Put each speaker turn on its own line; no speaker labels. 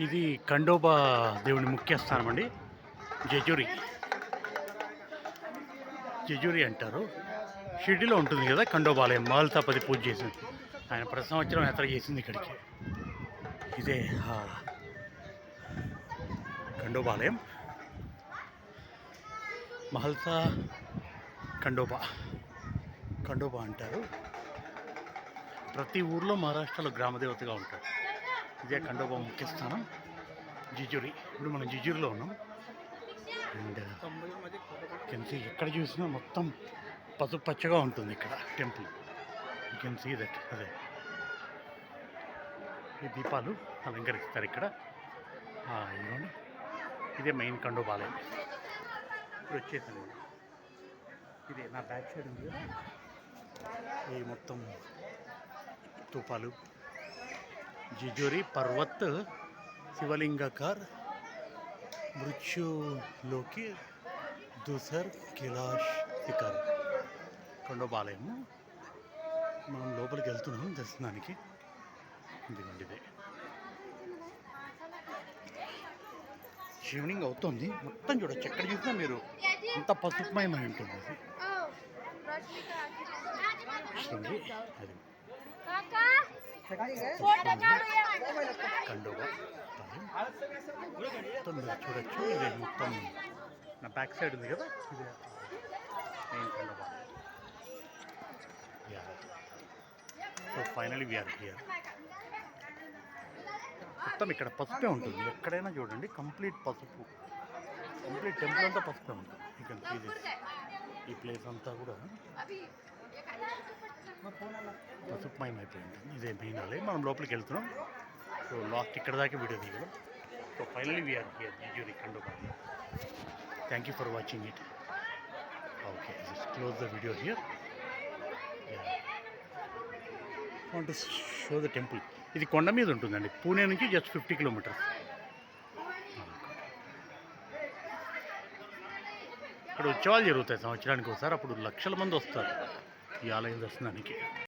ఇది ఖండోబా దేవుని ముఖ్య స్థానం అండి. జెజురి జెజురి అంటారు. షిరిడీలో ఉంటుంది కదా ఖండోబాలయం. మహల్సాపతి పూజ చేసింది ఆయన. ప్రతి సంవత్సరం యాత్ర చేసింది ఇక్కడికి. ఇదే ఖండోబాలయం. మహల్సా ఖండోబా ఖండోబా అంటారు. ప్రతి ఊర్లో మహారాష్ట్రలో గ్రామదేవతగా ఉంటారు. ఇదే ఖండోబా ముఖ్య స్థానం జిజురి. ఇప్పుడు మనం జిజురిలో ఉన్నాం. అండ్ కెన్ సీ ఎక్కడ చూసినా మొత్తం పసుపు పచ్చగా ఉంటుంది ఇక్కడ temple. You can see that. అదే ఈ దీపాలు అలంకరిస్తారు ఇక్కడ. ఇదిగోండి, ఇదే మెయిన్ ఖండోబాలయం. ఇప్పుడు వచ్చేసాను. ఇదే నా బ్యాక్ సైడ్ ఉంది కదా, ఈ మొత్తం స్తూపాలు. జిజురి పర్వత్ శివలింగకార్ మృత్యులోకి దూసర్ కైలాష్ శిఖర్ ఖండోబాలయము. మనం లోపలికి వెళ్తున్నాం దర్శనానికి. ఇదిగోండి, ఇదే ఈవినింగ్ అవుతుంది. మొత్తం చూడొచ్చు, ఎక్కడ చూసినా మీరు అంత పసుపుమయమై ఉంటుంది. అది అది ఖండోబా మొత్తం మీరు చూడొచ్చు. ఇది మొత్తం నా బ్యాక్ సైడ్ ఉంది కదా, ఇది main Khandoba. So finally we are here. మొత్తం ఇక్కడ పసుపే ఉంటుంది. ఎక్కడైనా చూడండి కంప్లీట్ పసుపు. కంప్లీట్ టెంపుల్ అంతా పసుపే ఉంటుంది. ఇక్కడ ఈ ప్లేస్ అంతా కూడా పసుపుమయం అయిపోయి ఉంటుంది. ఇదే మెయిన్ ఆలయం. మనం లోపలికి వెళ్తున్నాం. సో లాస్ట్ ఇక్కడ దాకా వీడియో తీయడం. So finally we are here Jejuri Khandoba. Thank you for watching it. Okay, just close the video here. Want to show the temple. ఇది కొండ మీద ఉంటుందండి. పూణే నుంచి జస్ట్ 50 కిలోమీటర్స్. ఇక్కడ ఉత్సవాలు జరుగుతాయి సంవత్సరానికి ఒకసారి. అప్పుడు లక్షల మంది వస్తారు ఈ ఆలయం దర్శనానికి.